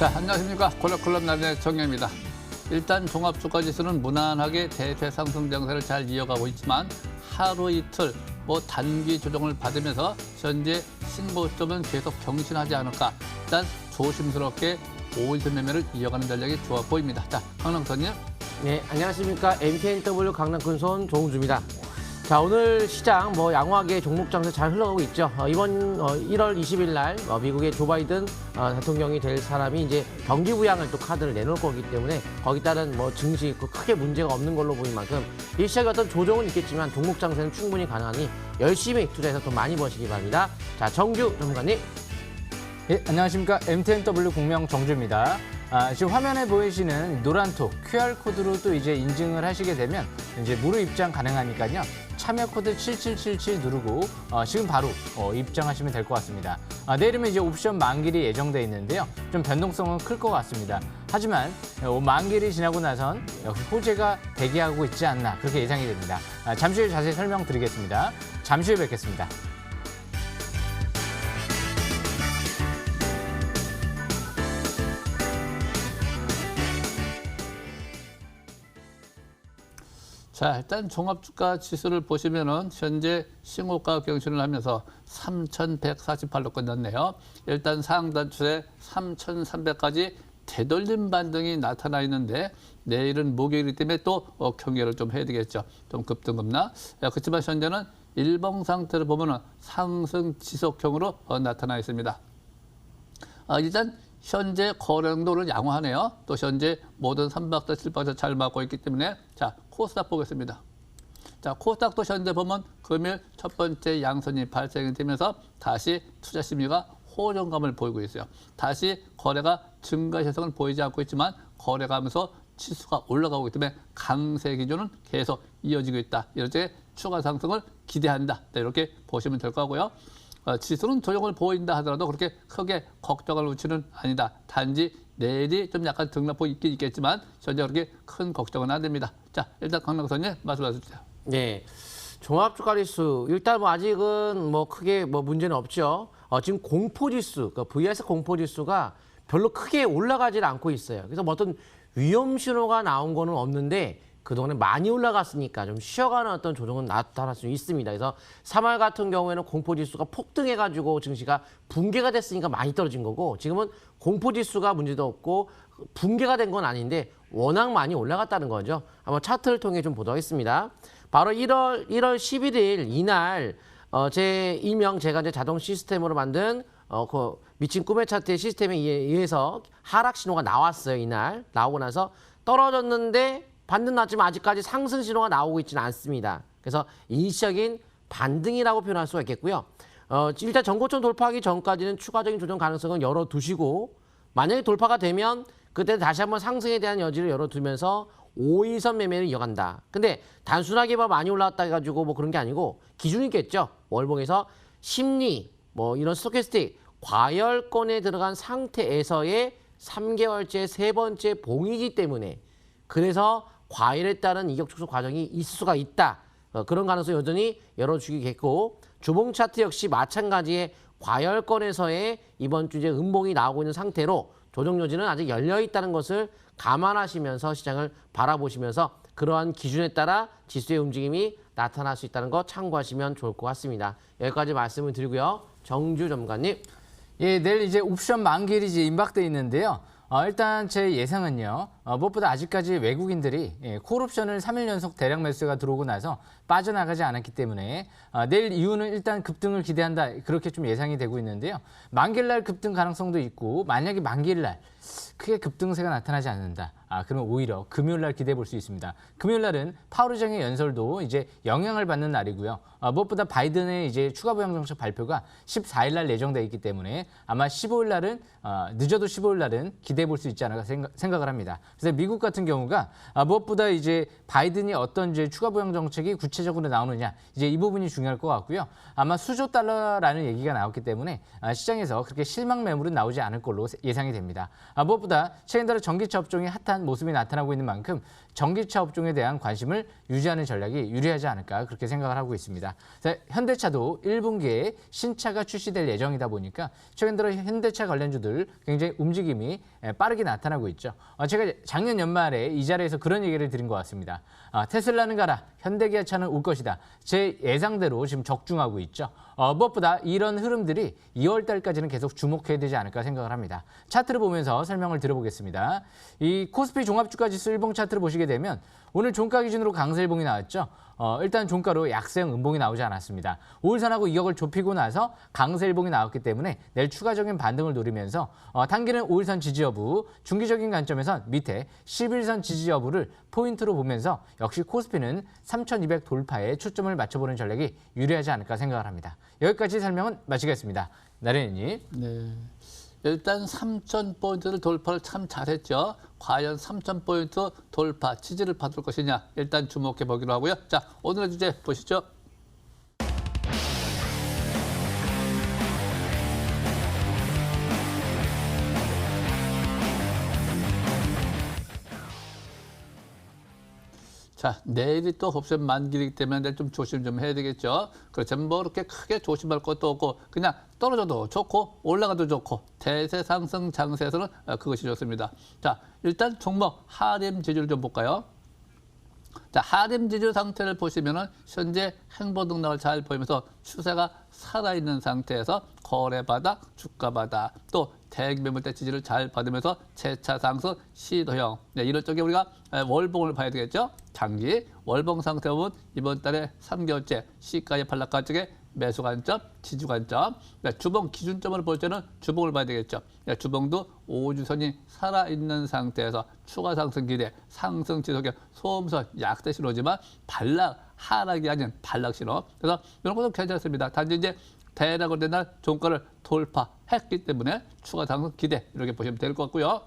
자, 안녕하십니까. 콜라콜럼 나른의 정혜입니다. 일단 종합주가지수는 무난하게 대퇴상승 장세를 잘 이어가고 있지만 하루 이틀 단기 조정을 받으면서 현재 신고점은 계속 경신하지 않을까. 일단 조심스럽게 5일선 매매를 이어가는 전략이 좋아 보입니다. 자, 강남선님. 네, 안녕하십니까. MTNW 강남큰손 조홍주입니다. 자, 오늘 시장 양호하게 종목 장세 잘 흘러가고 있죠. 이번 1월 20일 날 미국의 조 바이든 대통령이 될 사람이 이제 경기 부양을 또 카드를 내놓을 거기 때문에 거기 따른 증시 크게 문제가 없는 걸로 보인 만큼 이 시장에 어떤 조정은 있겠지만 종목 장세는 충분히 가능하니 열심히 투자해서 돈 많이 버시기 바랍니다. 자, 정주 전문가님. 예, 안녕하십니까. MTNW 공명 정주입니다. 지금 화면에 보이시는 노란 톡 QR코드로 또 이제 인증을 하시게 되면 이제 무료 입장 가능하니까요. 참여 코드 7777 누르고 지금 바로 입장하시면 될 것 같습니다. 내일이면 이제 옵션 만기일이 예정돼 있는데요. 좀 변동성은 클 것 같습니다. 하지만 만기일이 지나고 나선 역시 호재가 대기하고 있지 않나 그렇게 예상이 됩니다. 잠시 후에 자세히 설명드리겠습니다. 잠시 후에 뵙겠습니다. 자, 일단 종합주가 지수를 보시면은 현재 신고가 경신을 하면서 3,148로 끝났네요. 일단 상단 추세 3,300까지 되돌림 반등이 나타나 있는데 내일은 목요일이기 때문에 또 경계를 좀 해야 되겠죠. 좀 급등급나. 그렇지만 현재는 일봉 상태를 보면은 상승 지속형으로 나타나 있습니다. 일단 현재 거래량도는 양호하네요. 또 현재 모든 3박자, 7박자 잘 맞고 있기 때문에 자, 코스닥 보겠습니다. 자, 코스닥도 현재 보면 금일 첫 번째 양선이 발생이 되면서 다시 투자 심리가 호정감을 보이고 있어요. 다시 거래가 증가 현상을 보이지 않고 있지만 거래가면서 지수가 올라가고 있기 때문에 강세 기조는 계속 이어지고 있다. 이렇게 추가 상승을 기대한다. 이렇게 보시면 될 거고요. 지수는 조정을 보인다 하더라도 그렇게 크게 걱정할 위치는 아니다. 단지 내일이 좀 약간 등락폭이 있긴 있겠지만 현재 그렇게 큰 걱정은 안 됩니다. 자, 일단 강남선님 말씀해 주세요. 네, 종합주가지수 일단 아직은 크게 문제는 없죠. 지금 공포지수, 그러니까 VS 공포지수가 별로 크게 올라가질 않고 있어요. 그래서 어떤 위험 신호가 나온 거는 없는데 그동안에 많이 올라갔으니까 좀 쉬어가는 어떤 조정은 나타날 수 있습니다. 그래서 3월 같은 경우에는 공포지수가 폭등해가지고 증시가 붕괴가 됐으니까 많이 떨어진 거고 지금은 공포지수가 문제도 없고 붕괴가 된 건 아닌데 워낙 많이 올라갔다는 거죠. 한번 차트를 통해 좀 보도록 하겠습니다. 바로 1월 11일 이날 제가 이제 자동 시스템으로 만든 그 미친 꿈의 차트의 시스템에 의해서 하락 신호가 나왔어요. 이날 나오고 나서 떨어졌는데 반등 났지만 아직까지 상승 신호가 나오고 있지는 않습니다. 그래서 일시적인 반등이라고 표현할 수가 있겠고요. 일단 전고점 돌파하기 전까지는 추가적인 조정 가능성은 열어두시고 만약에 돌파가 되면 그때 다시 한번 상승에 대한 여지를 열어두면서 5일선 매매를 이어간다. 근데 단순하게 많이 올라왔다 해가지고 그런 게 아니고 기준이 있겠죠. 월봉에서 심리, 이런 스토캐스틱, 과열권에 들어간 상태에서의 3개월째 세 번째 봉이기 때문에 그래서 과열에 따른 이격 축소 과정이 있을 수가 있다. 그런 가능성이 여전히 열어주겠고 주봉 차트 역시 마찬가지의 과열권에서의 이번 주 이제 음봉이 나오고 있는 상태로 조정 여지는 아직 열려 있다는 것을 감안하시면서 시장을 바라보시면서 그러한 기준에 따라 지수의 움직임이 나타날 수 있다는 것 참고하시면 좋을 것 같습니다. 여기까지 말씀을 드리고요. 정주 전문가님. 예, 내일 이제 옵션 만기일이 이제 임박돼 있는데요. 일단 제 예상은요. 무엇보다 아직까지 외국인들이 콜옵션을 3일 연속 대량 매수가 들어오고 나서 빠져나가지 않았기 때문에 내일 이유는 일단 급등을 기대한다. 그렇게 좀 예상이 되고 있는데요. 만기일날 급등 가능성도 있고 만약에 만기일날 크게 급등세가 나타나지 않는다. 그러면 오히려 금요일날 기대해 볼 수 있습니다. 금요일날은 파월 의장의 연설도 이제 영향을 받는 날이고요. 무엇보다 바이든의 이제 추가 부양 정책 발표가 14일날 예정돼 있기 때문에 아마 15일날은 늦어도 15일날은 기대해 볼 수 있지 않을까 생각을 합니다. 그래서 미국 같은 경우가 무엇보다 이제 바이든이 어떤 이제 추가 부양 정책이 구체적으로 나오느냐 이제 이 부분이 중요할 것 같고요. 아마 수조 달러라는 얘기가 나왔기 때문에 시장에서 그렇게 실망 매물은 나오지 않을 걸로 예상이 됩니다. 무엇보다 무엇보다 최근 들어 전기차 업종이 핫한 모습이 나타나고 있는 만큼 전기차 업종에 대한 관심을 유지하는 전략이 유리하지 않을까 그렇게 생각을 하고 있습니다. 자, 현대차도 1분기에 신차가 출시될 예정이다 보니까 최근 들어 현대차 관련주들 굉장히 움직임이 빠르게 나타나고 있죠. 제가 작년 연말에 이 자리에서 그런 얘기를 드린 것 같습니다. 테슬라는 가라, 현대기아차는 올 것이다. 제 예상대로 지금 적중하고 있죠. 무엇보다 이런 흐름들이 2월 달까지는 계속 주목해야 되지 않을까 생각을 합니다. 차트를 보면서 설명을 드려보겠습니다. 이 코스피 종합주가지수 일봉 차트를 보시게 되면 오늘 종가 기준으로 강세일봉이 나왔죠. 일단 종가로 약세형 음봉이 나오지 않았습니다. 5일선하고 이격을 좁히고 나서 강세일봉이 나왔기 때문에 내일 추가적인 반등을 노리면서 단기는 5일선 지지 여부, 중기적인 관점에선 밑에 11선 지지 여부를 포인트로 보면서 역시 코스피는 3,200 돌파에 초점을 맞춰보는 전략이 유리하지 않을까 생각을 합니다. 여기까지 설명은 마치겠습니다. 나래님. 네. 일단 3,000포인트를 돌파를 참 잘했죠. 과연 3,000포인트 돌파 지지를 받을 것이냐 일단 주목해 보기로 하고요. 자, 오늘의 주제 보시죠. 자, 내일이 또 옵션 만기이기 때문에 내일 좀 조심 좀 해야 되겠죠. 그렇지만 뭐 그렇게 크게 조심할 것도 없고 그냥 떨어져도 좋고 올라가도 좋고 대세 상승 장세에서는 그것이 좋습니다. 자, 일단 종목 하림 지주를 좀 볼까요? 자, 하림 지주 상태를 보시면은 현재 행보등락을 잘 보이면서 추세가 살아있는 상태에서 거래 바닥, 주가 바닥, 또 대기 매물대 지지를 잘 받으면서 재차 상승 시도형. 네, 이럴 적에 우리가 월봉을 봐야 되겠죠. 장기 월봉 상태 보면 이번 달에 3개월째 시가의 반락가 쪽에 매수 관점, 지지 관점. 네, 주봉 기준점을 볼 때는 주봉을 봐야 되겠죠. 네, 주봉도 5주선이 살아있는 상태에서 추가 상승 기대, 상승 지속의 소음선 약세 신호지만 하락이 아닌 반락 신호. 그래서 이런 것도 괜찮습니다. 단지 이제 대략으로 된 날 종가를 돌파했기 때문에 추가 상승 기대 이렇게 보시면 될 것 같고요.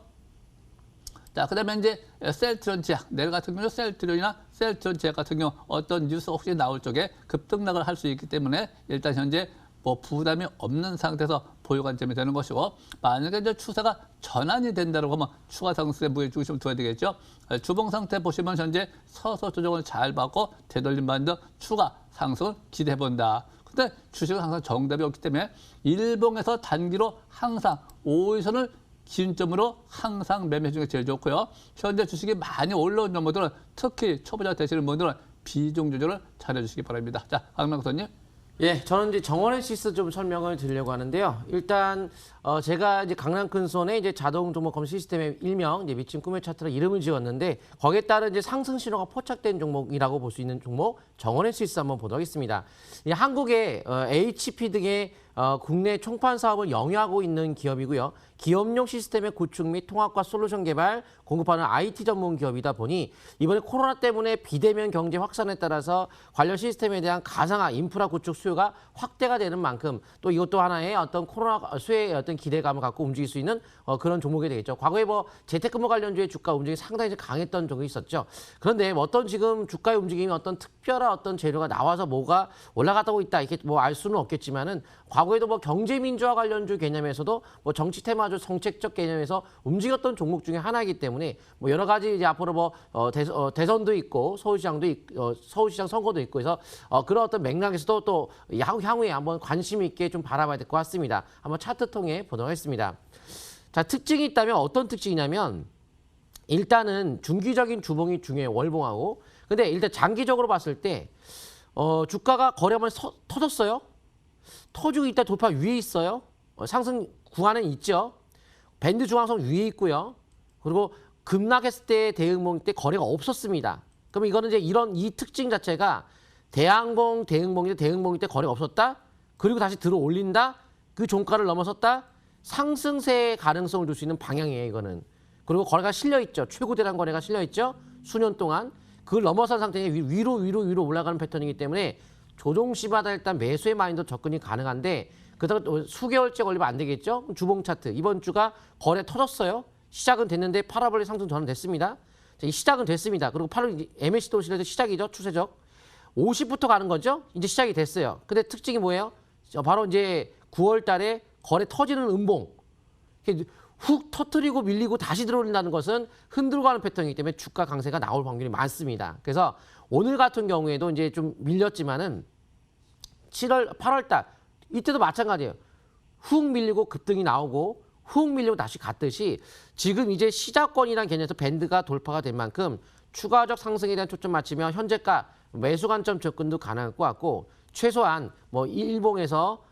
자, 그다음에 이제 셀트리온 제약, 내일 같은 경우 셀트리온이나 셀트리온 제약 같은 경우 어떤 뉴스 혹시 나올 적에 급등락을 할 수 있기 때문에 일단 현재 뭐 부담이 없는 상태에서 보유 관점이 되는 것이고 만약에 이제 추세가 전환이 된다고 하면 추가 상승에 무게 중심을 둬야 되겠죠. 주봉 상태 보시면 현재 서서 조정을 잘 받고 되돌림 반등 추가 상승을 기대해 본다. 근데 주식은 항상 정답이 없기 때문에 일봉에서 단기로 항상 5일선을 기준점으로 항상 매매 중에 제일 좋고요. 현재 주식이 많이 올라온 분들은 특히 초보자 되시는 분들은 비중 조절을 잘해주시기 바랍니다. 자, 강명선님. 예, 저는 이제 정원앤시스 좀 설명을 드리려고 하는데요. 일단 제가 이제 강남 큰손에 이제 자동 종목 검 시스템의 일명 이제 미친 꿈의 차트로 이름을 지었는데 거기에 따른 이제 상승 신호가 포착된 종목이라고 볼 수 있는 종목 정원앤시스 한번 보도록 하겠습니다. 이 한국의 HP 등의 국내 총판 사업을 영위하고 있는 기업이고요. 기업용 시스템의 구축 및 통합과 솔루션 개발, 공급하는 IT 전문 기업이다 보니 이번에 코로나 때문에 비대면 경제 확산에 따라서 관련 시스템에 대한 가상화 인프라 구축 수요가 확대가 되는 만큼 또 이것도 하나의 어떤 코로나 수혜의 어떤 기대감을 갖고 움직일 수 있는 그런 종목이 되겠죠. 과거에 뭐 재택근무 관련주의 주가 움직임이 상당히 강했던 종목이 있었죠. 그런데 어떤 지금 주가의 움직임이 어떤 특별한 어떤 재료가 나와서 뭐가 올라가고 있다 이렇게 뭐 알 수는 없겠지만은 과거에도 뭐 경제민주화 관련주 개념에서도 뭐 정치 테마주 정책적 개념에서 움직였던 종목 중에 하나이기 때문에 뭐 여러 가지 이제 앞으로 뭐 대선도 있고 서울시장 선거도 있고 해서 그런 어떤 맥락에서도 또 향후에 한번 관심 있게 좀 바라봐야 될 것 같습니다. 한번 차트 통해 보도록 하겠습니다. 자, 특징이 있다면 어떤 특징이냐면 일단은 중기적인 주봉이 중요해요. 월봉하고. 근데 일단 장기적으로 봤을 때 주가가 거래하면 터졌어요. 터지고 있다 돌파 위에 있어요. 상승 구간은 있죠. 밴드 중앙선 위에 있고요. 그리고 급락했을 때 대응봉 때 거래가 없었습니다. 그럼 이거는 이제 이 특징 자체가 대항봉, 대응봉일 때 거래가 없었다. 그리고 다시 들어 올린다. 그 종가를 넘어섰다. 상승세의 가능성을 줄 수 있는 방향이에요, 이거는. 그리고 거래가 실려 있죠. 최고 대량 거래가 실려 있죠. 수년 동안. 그걸 넘어선 상태에 위로 올라가는 패턴이기 때문에 조정 시마다 일단 매수의 마인드 접근이 가능한데 그다음 수개월째 걸리면 안 되겠죠. 주봉 차트 이번 주가 거래 터졌어요. 시작은 됐는데 파라볼릭 상승 전환됐습니다. 자, 이 시작은 됐습니다. 그리고 8월 MACD 도시에서 시작이죠. 추세적 50부터 가는 거죠. 이제 시작이 됐어요. 근데 특징이 뭐예요? 바로 이제 9월 달에 거래 터지는 음봉. 훅 터트리고 밀리고 다시 들어올린다는 것은 흔들고 가는 패턴이기 때문에 주가 강세가 나올 확률이 많습니다. 그래서 오늘 같은 경우에도 이제 좀 밀렸지만은 8월 달 이때도 마찬가지예요. 훅 밀리고 급등이 나오고 훅 밀리고 다시 갔듯이 지금 이제 시작권이라는 개념에서 밴드가 돌파가 된 만큼 추가적 상승에 대한 초점 맞추며 현재가 매수 관점 접근도 가능할 것 같고 최소한 뭐 일봉에서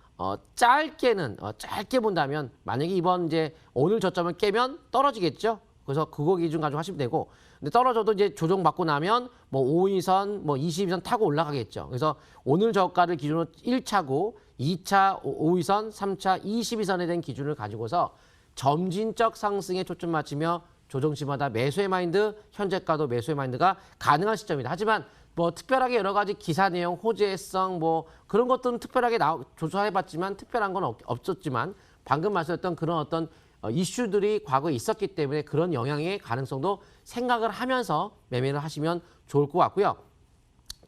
짧게 본다면 만약에 이번 이제 오늘 저점을 깨면 떨어지겠죠. 그래서 그거 기준 가지고 하시면 되고 근데 떨어져도 이제 조정받고 나면 뭐 5위선, 뭐 22선 타고 올라가겠죠. 그래서 오늘 저가를 기준으로 1차고 2차 5위선, 3차 22선에 대한 기준을 가지고서 점진적 상승에 초점 맞추며 조정시마다 매수의 마인드, 현재가도 매수의 마인드가 가능한 시점이다. 하지만 뭐 특별하게 여러 가지 기사 내용, 호재성 뭐 그런 것들은 특별하게 조사해봤지만 특별한 건 없었지만 방금 말씀드렸던 그런 어떤 이슈들이 과거에 있었기 때문에 그런 영향의 가능성도 생각을 하면서 매매를 하시면 좋을 것 같고요.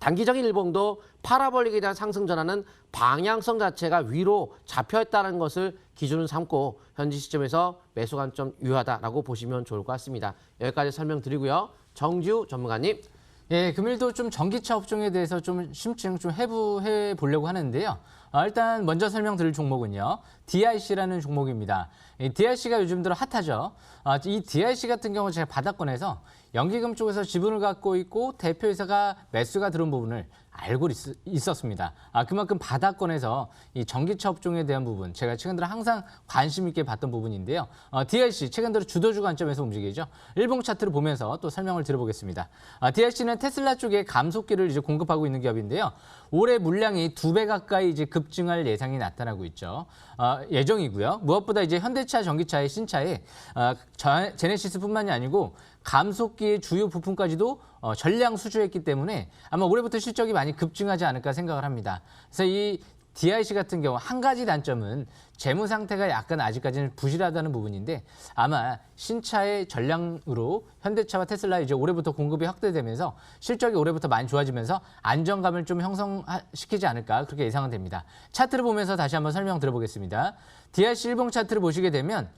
단기적인 일봉도 파라볼릭에 대한 상승 전환은 방향성 자체가 위로 잡혀있다는 것을 기준으로 삼고 현재 시점에서 매수 관점 유효하다라고 보시면 좋을 것 같습니다. 여기까지 설명드리고요. 정지우 전문가님. 예, 금일도 좀 전기차 업종에 대해서 좀 심층 좀 해부해 보려고 하는데요. 일단 먼저 설명드릴 종목은요. DIC라는 종목입니다. 이 DIC가 요즘 들어 핫하죠. 이 DIC 같은 경우 제가 바닥권에서 연기금 쪽에서 지분을 갖고 있고 대표이사가 매수가 들어온 부분을 알고 있었습니다. 그만큼 바닥권에서 이 전기차 업종에 대한 부분 제가 최근 들어 항상 관심 있게 봤던 부분인데요. DIC 최근 들어 주도주 관점에서 움직이죠. 일봉 차트를 보면서 또 설명을 드려보겠습니다. DIC는 테슬라 쪽에 감속기를 이제 공급하고 있는 기업인데요. 올해 물량이 2배 가까이 이제 급증할 예상이 나타나고 있죠. 예정이고요. 무엇보다 이제 현대차, 전기차의 신차에 제네시스뿐만이 아니고 감속기의 주요 부품까지도 전량 수주했기 때문에 아마 올해부터 실적이 많이 급증하지 않을까 생각을 합니다. 그래서 이 DIC 같은 경우 한 가지 단점은 재무 상태가 약간 아직까지는 부실하다는 부분인데 아마 신차의 전량으로 현대차와 테슬라 이제 올해부터 공급이 확대되면서 실적이 올해부터 많이 좋아지면서 안정감을 좀 형성시키지 않을까 그렇게 예상은 됩니다. 차트를 보면서 다시 한번 설명 드려보겠습니다. DIC 일봉 차트를 보시게 되면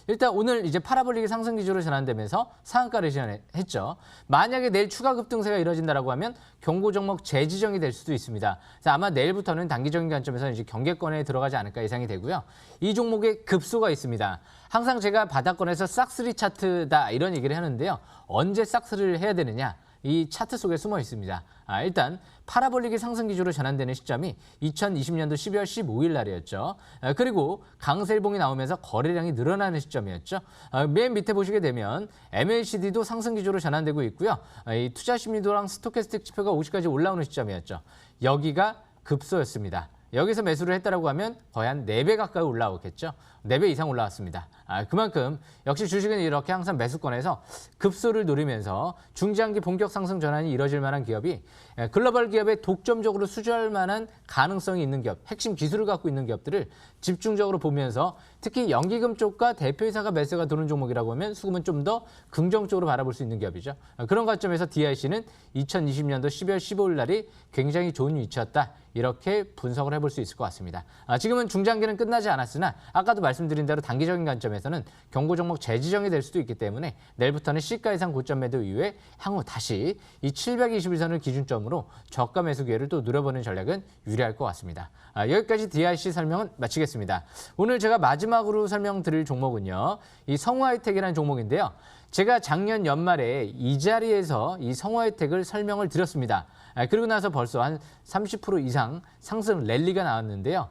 일단 오늘 이제 파라볼릭이 상승 기조로 전환되면서 상한가를 시현했죠. 만약에 내일 추가 급등세가 이뤄진다라고 하면 경고 종목 재지정이 될 수도 있습니다. 그래서 아마 내일부터는 단기적인 관점에서 이제 경계권에 들어가지 않을까 예상이 되고요. 이 종목에 급소가 있습니다. 항상 제가 바닥권에서 싹쓸이 차트다 이런 얘기를 하는데요. 언제 싹쓸이를 해야 되느냐? 이 차트 속에 숨어 있습니다. 일단 파라볼릭이 상승 기조로 전환되는 시점이 2020년도 12월 15일 날이었죠. 그리고 강세일봉이 나오면서 거래량이 늘어나는 시점이었죠. 맨 밑에 보시게 되면 MACD도 상승 기조로 전환되고 있고요. 이 투자 심리도랑 스토캐스틱 지표가 50까지 올라오는 시점이었죠. 여기가 급소였습니다. 여기서 매수를 했다라고 하면 거의 한 4배 가까이 올라오겠죠. 4배 이상 올라왔습니다. 그만큼 역시 주식은 이렇게 항상 매수권에서 급소를 노리면서 중장기 본격 상승 전환이 이뤄질 만한 기업이 글로벌 기업에 독점적으로 수주할 만한 가능성이 있는 기업, 핵심 기술을 갖고 있는 기업들을 집중적으로 보면서 특히 연기금 쪽과 대표이사가 매수가 들어오는 종목이라고 하면 수급은 좀 더 긍정적으로 바라볼 수 있는 기업이죠. 그런 관점에서 DIC는 2020년도 12월 15일 날이 굉장히 좋은 위치였다. 이렇게 분석을 해볼 수 있을 것 같습니다. 지금은 중장기는 끝나지 않았으나 아까도 말씀드린 대로 단기적인 관점에서는 경고 종목 재지정이 될 수도 있기 때문에 내일부터는 시가 이상 고점 매도 이후에 향후 다시 이 721선을 기준점으로 저가 매수 기회를 또 누려보는 전략은 유리할 것 같습니다. 여기까지 DIC 설명은 마치겠습니다. 오늘 제가 마지막으로 설명드릴 종목은요. 이 성우하이텍이라는 종목인데요. 제가 작년 연말에 이 자리에서 이 성우하이텍을 설명을 드렸습니다. 그리고 나서 벌써 한 30% 이상 상승 랠리가 나왔는데요.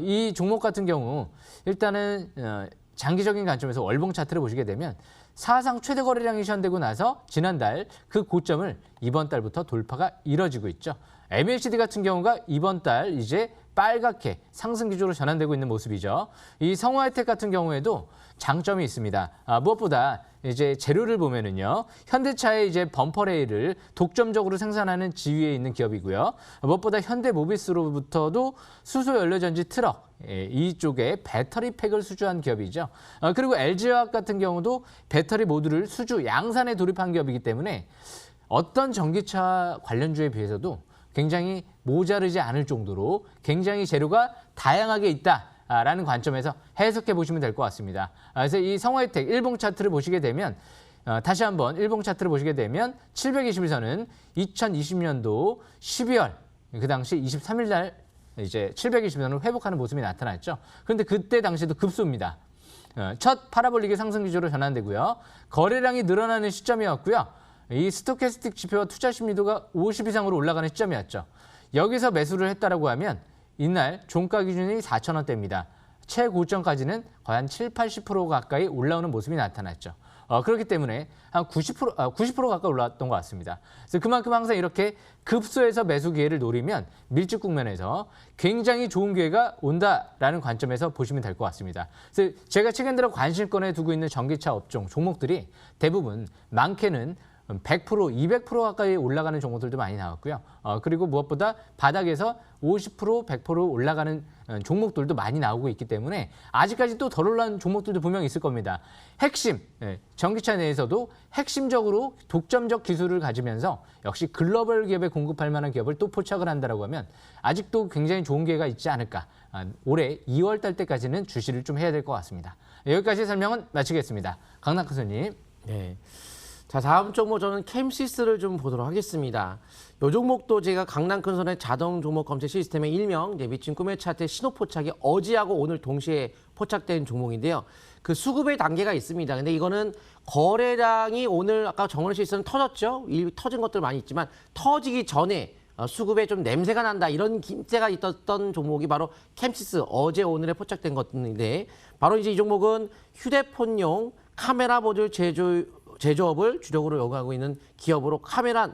이 종목 같은 경우 일단은 장기적인 관점에서 월봉 차트를 보시게 되면 사상 최대 거래량이 시현되고 나서 지난달 그 고점을 이번 달부터 돌파가 이뤄지고 있죠. MACD 같은 경우가 이번 달 이제 빨갛게 상승 기조로 전환되고 있는 모습이죠. 이 성우하이텍 같은 경우에도 장점이 있습니다. 무엇보다 이제 재료를 보면은요, 현대차의 이제 범퍼 레일을 독점적으로 생산하는 지위에 있는 기업이고요. 무엇보다 현대모비스로부터도 수소 연료전지 트럭 이쪽에 배터리 팩을 수주한 기업이죠. 그리고 LG화학 같은 경우도 배터리 모듈을 수주 양산에 돌입한 기업이기 때문에 어떤 전기차 관련주에 비해서도 굉장히 모자르지 않을 정도로 굉장히 재료가 다양하게 있다. 라는 관점에서 해석해 보시면 될 것 같습니다. 그래서 이 성화혜택 일봉 차트를 보시게 되면 다시 한번 일봉 차트를 보시게 되면 721선은 2020년도 12월 그 당시 23일 날 이제 720선을 회복하는 모습이 나타났죠. 그런데 그때 당시도 급소입니다. 첫 파라볼릭의 상승 기조로 전환되고요. 거래량이 늘어나는 시점이었고요. 이 스토캐스틱 지표와 투자 심리도가 50 이상으로 올라가는 시점이었죠. 여기서 매수를 했다라고 하면 이날 종가 기준이 4,000원대입니다. 최고점까지는 거의 한 7, 80% 가까이 올라오는 모습이 나타났죠. 그렇기 때문에 한 90% 가까이 올라왔던 것 같습니다. 그래서 그만큼 항상 이렇게 급소해서 매수 기회를 노리면 밀집 국면에서 굉장히 좋은 기회가 온다라는 관점에서 보시면 될 것 같습니다. 그래서 제가 최근 들어 관심권에 두고 있는 전기차 업종 종목들이 대부분 많게는 100%, 200% 가까이 올라가는 종목들도 많이 나왔고요. 그리고 무엇보다 바닥에서 50%, 100% 올라가는 종목들도 많이 나오고 있기 때문에 아직까지 또 덜 올라온 종목들도 분명히 있을 겁니다. 핵심, 전기차 내에서도 핵심적으로 독점적 기술을 가지면서 역시 글로벌 기업에 공급할 만한 기업을 또 포착을 한다고 하면 아직도 굉장히 좋은 기회가 있지 않을까. 올해 2월 달 때까지는 주시를 좀 해야 될 것 같습니다. 여기까지 설명은 마치겠습니다. 강낙 교수님. 네. 자, 다음 종목 저는 캠시스를 좀 보도록 하겠습니다. 이 종목도 제가 강남큰손의 자동 종목 검색 시스템의 일명 미친 꿈의 차트의 신호 포착이 어제하고 오늘 동시에 포착된 종목인데요. 그 수급의 단계가 있습니다. 근데 이거는 거래량이 오늘 아까 정원희 씨는 터졌죠. 터진 것들 많이 있지만 터지기 전에 수급에 좀 냄새가 난다 이런 김새가 있었던 종목이 바로 캠시스 어제 오늘에 포착된 것인데 바로 이제 이 종목은 휴대폰용 카메라 모듈 제조업을 주력으로 영위하고 있는 기업으로 카메라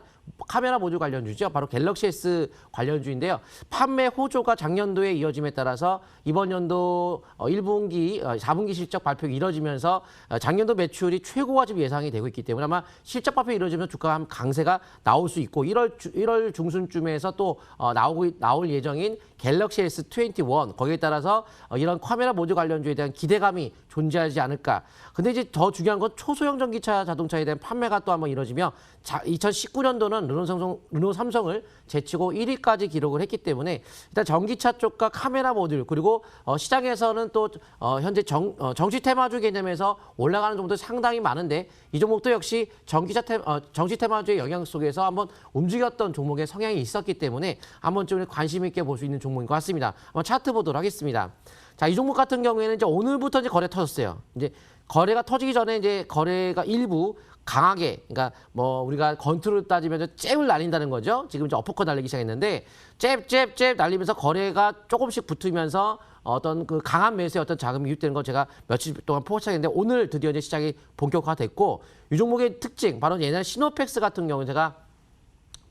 모듈 관련주죠. 바로 갤럭시 S 관련주인데요. 판매 호조가 작년도에 이어짐에 따라서 이번 연도 1분기, 4분기 실적 발표가 이뤄지면서 작년도 매출이 최고가 지금 예상이 되고 있기 때문에 아마 실적 발표가 이뤄지면 주가 강세가 나올 수 있고 1월 중순쯤에서 또 나올 예정인 갤럭시 S21 거기에 따라서 이런 카메라 모듈 관련주에 대한 기대감이 존재하지 않을까. 근데 이제 더 중요한 건 초소형 전기차 자동차에 대한 판매가 또 한번 이뤄지며 2019년도는 르노 삼성을 제치고 1위까지 기록을 했기 때문에 일단 전기차 쪽과 카메라 모듈 그리고 시장에서는 또 현재 정치 테마주 개념에서 올라가는 종목도 상당히 많은데 이 종목도 역시 정치 테마주의 영향 속에서 한번 움직였던 종목의 성향이 있었기 때문에 한번 좀 관심 있게 볼 수 있는 종목인 것 같습니다. 한번 차트 보도록 하겠습니다. 자, 이 종목 같은 경우에는 이제 오늘부터 이제 거래 터졌어요. 이제 거래가 터지기 전에 이제 거래가 일부 강하게, 그러니까 뭐 우리가 건투를 따지면 잽을 날린다는 거죠. 지금 이제 어퍼컷 날리기 시작했는데 잽 날리면서 거래가 조금씩 붙으면서 어떤 그 강한 매수의 어떤 자금이 유입되는 거 제가 며칠 동안 포착했는데 오늘 드디어 이제 시작이 본격화됐고 이 종목의 특징 바로 옛날 시노펙스 같은 경우는 제가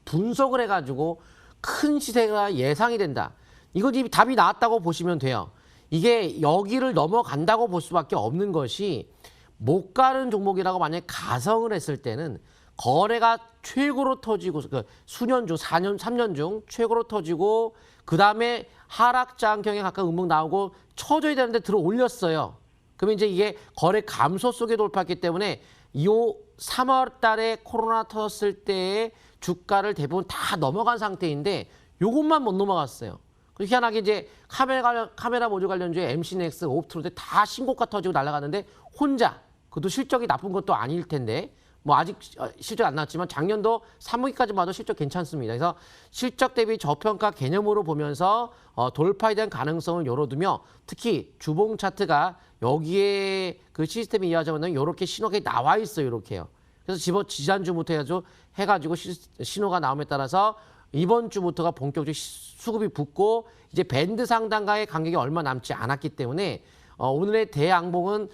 분석을 해가지고 큰 시세가 예상이 된다. 이거 이제 답이 나왔다고 보시면 돼요. 이게 여기를 넘어간다고 볼 수밖에 없는 것이 못 가는 종목이라고 만약에 가성을 했을 때는 거래가 최고로 터지고 수년 중 4년, 3년 중 최고로 터지고 그다음에 하락장경에 가까운 음봉 나오고 쳐줘야 되는데 들어 올렸어요. 그러면 이제 이게 거래 감소 속에 돌파했기 때문에 이 3월 달에 코로나 터졌을 때의 주가를 대부분 다 넘어간 상태인데 요것만 못 넘어갔어요. 그리고 희한하게 이제 카메라 모듈 관련주의 MC넥스, 옵트로드 다 신고가 터지고 날아갔는데 혼자 그것도 실적이 나쁜 것도 아닐 텐데 뭐 아직 실적 안 나왔지만 작년도 3분기까지 봐도 실적 괜찮습니다. 그래서 실적 대비 저평가 개념으로 보면서 돌파에 대한 가능성을 열어두며 특히 주봉 차트가 여기에 그 시스템이 이어져면 이렇게 신호가 나와 있어요. 이렇게요. 그래서 지난주부터 해가지고 신호가 나옴에 따라서 이번 주부터가 본격적으로 수급이 붙고 이제 밴드 상단과의 간격이 얼마 남지 않았기 때문에 오늘의 대양봉은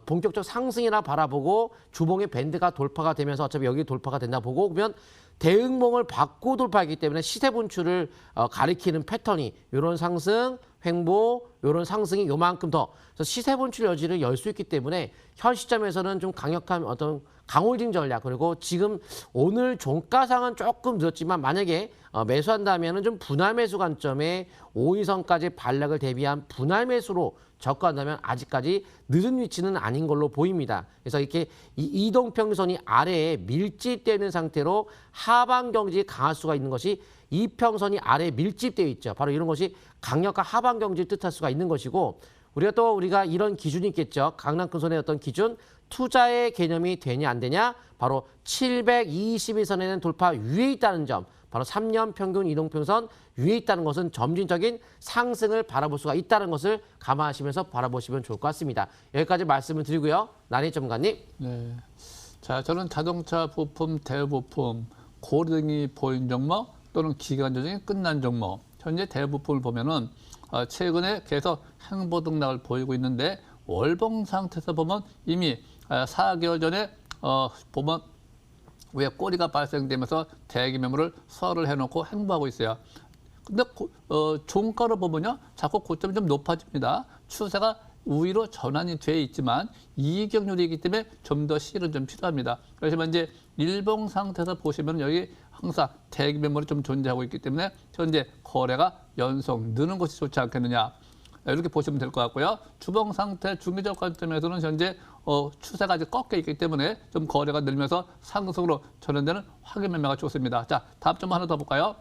본격적 상승이라 바라보고 주봉의 밴드가 돌파가 되면서 어차피 여기 돌파가 된다 보고 그러면 대응봉을 받고 돌파하기 때문에 시세 분출을 가리키는 패턴이 이런 상승, 횡보, 이런 상승이 요만큼 더 시세 분출 여지를 열 수 있기 때문에 현 시점에서는 좀 강력한 어떤 강홀딩 전략 그리고 지금 오늘 종가상은 조금 늦었지만 만약에 매수한다면은 좀 분할 매수 관점에 5일선까지 반락을 대비한 분할 매수로 접근한다면 아직까지 늦은 위치는 아닌 걸로 보입니다. 그래서 이렇게 이동평선이 아래에 밀집되는 상태로 하방 경직이 강할 수가 있는 것이 이평선이 아래에 밀집되어 있죠. 바로 이런 것이 강력한 하방 경직을 뜻할 수가 있는 것이고 우리가 이런 기준이 있겠죠. 강남금손의 어떤 기준, 투자의 개념이 되냐 안 되냐, 바로 722선에는 돌파 위에 있다는 점, 바로 3년 평균 이동평선 위에 있다는 것은 점진적인 상승을 바라볼 수가 있다는 것을 감안하시면서 바라보시면 좋을 것 같습니다. 여기까지 말씀을 드리고요. 난희 전문가님. 네. 자, 저는 자동차 부품, 대부품, 고등이 보인 종목 또는 기간 조정이 끝난 종목. 현재 대부품을 보면은 최근에 계속 행보등락을 보이고 있는데 월봉 상태에서 보면 이미 4개월 전에 보면 위에 꼬리가 발생되면서 대기 매물을 설을 해놓고 행보하고 있어요. 근데 종가로 보면요, 자꾸 고점이 좀 높아집니다. 추세가 우위로 전환이 돼 있지만 이익률이기 때문에 좀 더 실은 좀 필요합니다. 그래서 이제 일봉 상태에서 보시면 여기 항상 대기 매물이 좀 존재하고 있기 때문에 현재 거래가 연속 느는 것이 좋지 않겠느냐. 이렇게 보시면 될 것 같고요. 주봉 상태 중기적 관점에서는 현재 추세가 아직 꺾여 있기 때문에 좀 거래가 늘면서 상승으로 전환되는 확인 매매가 좋습니다. 자, 다음 점 하나 더 볼까요?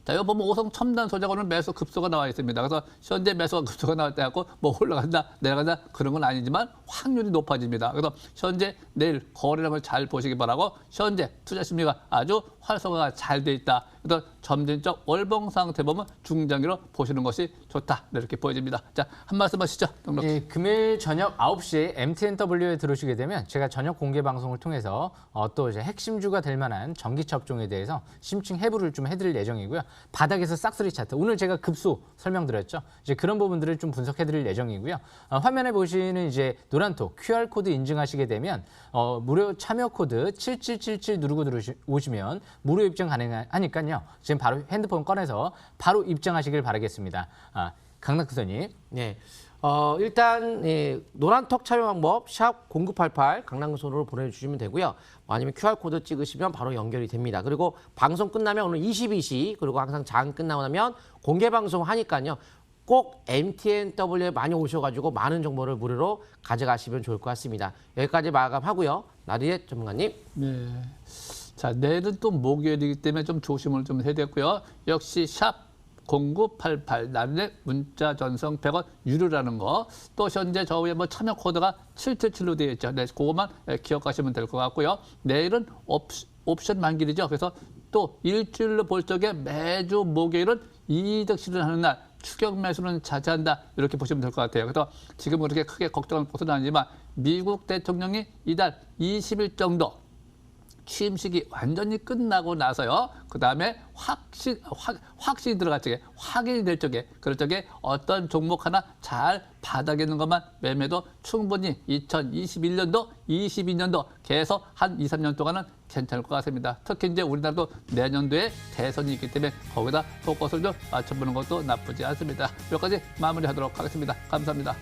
자, 여기 보면 오성 첨단 소재가 오늘 매수 급소가 나와 있습니다. 그래서 현재 매수가 급소가 나올 때 갖고 뭐 올라간다, 내려간다 그런 건 아니지만 확률이 높아집니다. 그래서 현재 내일 거래량을 잘 보시기 바라고 현재 투자 심리가 아주 활성화가 잘 돼 있다. 그래서 점진적 월봉 상태 보면 중장기로 보시는 것이 좋다. 이렇게 보여집니다. 자, 한 말씀 하시죠. 예, 금요일 저녁 9시에 MTNW에 들어오시게 되면 제가 저녁 공개 방송을 통해서 또 이제 핵심주가 될 만한 전기차 업종에 대해서 심층 해부를 좀 해드릴 예정이고요. 바닥에서 싹쓸이 차트. 오늘 제가 급소 설명드렸죠. 이제 그런 부분들을 좀 분석해드릴 예정이고요. 화면에 보시는 이제 노란톡 QR 코드 인증하시게 되면 무료 참여 코드 7777 누르고 들어오시면 무료 입장 가능하니까요. 지금 바로 핸드폰 꺼내서 바로 입장하시길 바라겠습니다. 강남구선님. 네. 일단 노란톡 참여 방법 샵 0988 강남구선으로 보내주시면 되고요. 아니면 QR코드 찍으시면 바로 연결이 됩니다. 그리고 방송 끝나면 오늘 22시 그리고 항상 장 끝나고 나면 공개 방송 하니까요. 꼭 MTNW에 많이 오셔가지고 많은 정보를 무료로 가져가시면 좋을 것 같습니다. 여기까지 마감하고요. 나리의 전문가님. 네. 자, 내일은 또 목요일이기 때문에 좀 조심을 좀 해야 되고요. 역시 샵 0988 나른의 문자 전송 100원 유료라는 거. 또 현재 저 위에 뭐 참여 코드가 777로 되어 있죠. 네, 그것만 기억하시면 될 것 같고요. 내일은 옵션 만길이죠. 그래서 또 일주일로 볼 적에 매주 목요일은 이득 실현하는 날. 추격 매수는 자제한다. 이렇게 보시면 될 것 같아요. 그래서 지금 그렇게 크게 걱정할 것은 아니지만 미국 대통령이 이달 20일 정도 취임식이 완전히 끝나고 나서요. 그 다음에 확신이 들어갈 적에, 확인이 될 적에, 그럴 적에 어떤 종목 하나 잘 바닥에 있는 것만 매매도 충분히 2021년도, 22년도 계속 한 2, 3년 동안은 괜찮을 것 같습니다. 특히 이제 우리나라도 내년도에 대선이 있기 때문에 거기다 포커스를 좀 맞춰보는 것도 나쁘지 않습니다. 여기까지 마무리하도록 하겠습니다. 감사합니다.